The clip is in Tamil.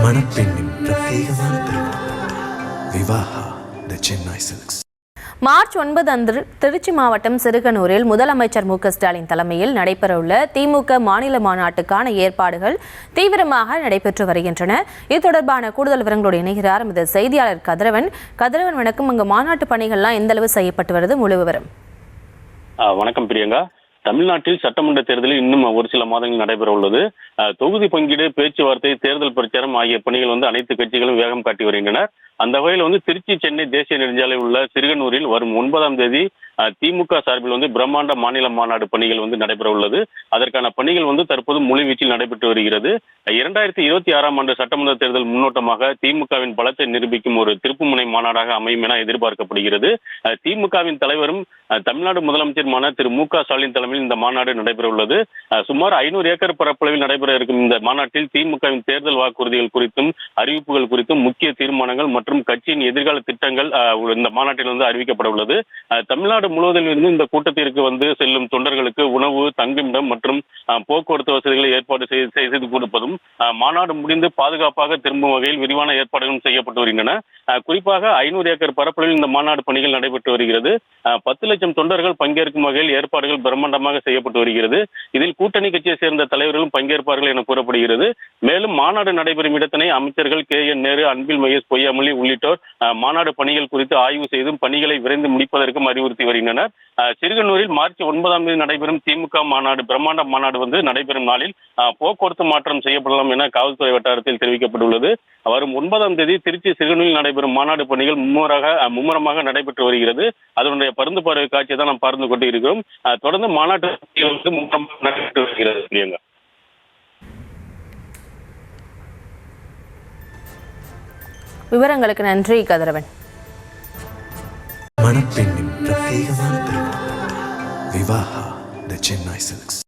மணப்பெண்ணின் பிரத்யேகமான திருமணம் விவாஹா தி சென்னை சில்க்ஸ். மார்ச் 9 அன்று திருச்சி மாவட்டம் சிறுகனூரில் முதலமைச்சர் மு.க.ஸ்டாலின் தலைமையில் நடைபெறவுள்ள திமுக மாநில மாநாட்டுக்கான ஏற்பாடுகள் தீவிரமாக நடைபெற்று வருகின்றன. இது தொடர்பான கூடுதல் விவரங்களோடு இணைகிறார் எமது செய்தியாளர் கதிரவன். வணக்கம். அங்கு மாநாட்டு பணிகள்லாம் எந்த அளவு செய்யப்பட்டு வருது? முழு விவரம். வணக்கம் பிரியங்கா. தமிழ்நாட்டில் சட்டமன்ற தேர்தலில் இன்னும் ஒரு சில மாதங்கள் நடைபெற உள்ளது. தொகுதி பங்கீடு, பேச்சுவார்த்தை, தேர்தல் பிரச்சாரம் ஆகிய பணிகள் அனைத்து கட்சிகளும் வேகம் காட்டி வருகின்றனர். அந்த வகையில் திருச்சி சென்னை தேசிய நெடுஞ்சாலை உள்ள சிறுகனூரில் வரும் 9ஆம் தேதி திமுக சார்பில் பிரம்மாண்ட மாநில மாநாடு பணிகள் நடைபெற உள்ளது. அதற்கான பணிகள் தற்போது முழுவீச்சில் நடைபெற்று வருகிறது. 2026ஆம் ஆண்டு சட்டமன்ற தேர்தல் முன்னோட்டமாக திமுகவின் பலத்தை நிரூபிக்கும் ஒரு திருப்புமுனை மாநாடாக அமையும் என எதிர்பார்க்கப்படுகிறது. திமுகவின் தலைவரும் தமிழ்நாடு முதலமைச்சருமான திரு மு.க.ஸ்டாலின் தலைமையில் இந்த மாநாடு நடைபெற உள்ளது. சுமார் 500 ஏக்கர் பரப்பளவில் நடைபெற இருக்கும் இந்த மாநாட்டில் திமுகவின் தேர்தல் வாக்குறுதிகள் குறித்தும் அறிவிப்புகள் குறித்தும் முக்கிய தீர்மானங்கள் மற்றும் கட்சியின் எதிர்கால திட்டங்கள் இந்த மாநாட்டில் அறிவிக்கப்பட உள்ளது. தமிழ்நாடு முழுவதில் இருந்து இந்த கூட்டத்திற்கு செல்லும் தொண்டர்களுக்கு உணவு, தங்குமிடம் மற்றும் போக்குவரத்து வசதிகளை ஏற்பாடு செய்து கொடுப்பதும், மாநாடு முடிந்து பாதுகாப்பாக திரும்பும் வகையில் விரிவான ஏற்பாடுகளும் செய்யப்பட்டு வருகின்றன. குறிப்பாக 500 ஏக்கர் பரப்பளவில் இந்த மாநாடு பணிகள் நடைபெற்று வருகிறது. 10 லட்சம் தொண்டர்கள் பங்கேற்கும் வகையில் ஏற்பாடுகள் பிரம்மாண்டமாக செய்யப்பட்டு வருகிறது. இதில் கூட்டணி கட்சியை சேர்ந்த தலைவர்களும் பங்கேற்பார்கள் என கூறப்படுகிறது. மேலும் மாநாடு நடைபெறும் இடத்தினை அமைச்சர்கள் கே.என். நேரு, அன்பில் மகேஷ் பொய்யாமொழி உள்ளிட்டோர் மாநாடு பணிகள் குறித்து ஆய்வு செய்தும் பணிகளை விரைந்து முடிப்பதற்கும் அறிவுறுத்தி வருகின்றனர். சிறுகனூரில் மார்ச் 9ஆம் தேதி நடைபெறும் திமுக மாநாடு, பிரம்மாண்ட மாநாடு நடைபெறும் நாளில் போக்குவரத்து மாற்றம் செய்யப்படலாம் என காவல்துறை வட்டாரத்தில் தெரிவிக்கப்பட்டுள்ளது. வரும் 9ஆம் தேதி திருச்சி சிறுகனூரில் நடைபெறும் மாநாடு பணிகள் மும்முரமாக நடைபெற்று வருகிறது. அதனுடைய பருந்து பார்வை காட்சியை தான் நாம் பார்த்து கொண்டு இருக்கிறோம். தொடர்ந்து மாநாட்டு மும்முரமாக நடைபெற்று வருகிறது. பிரியங்கா, விவரங்களுக்கு நன்றி கதிரவன். மணப்பெண்ணின் பிரத்யேகமான திருமணம் விவாஹா தி சென்னை சில்க்ஸ்.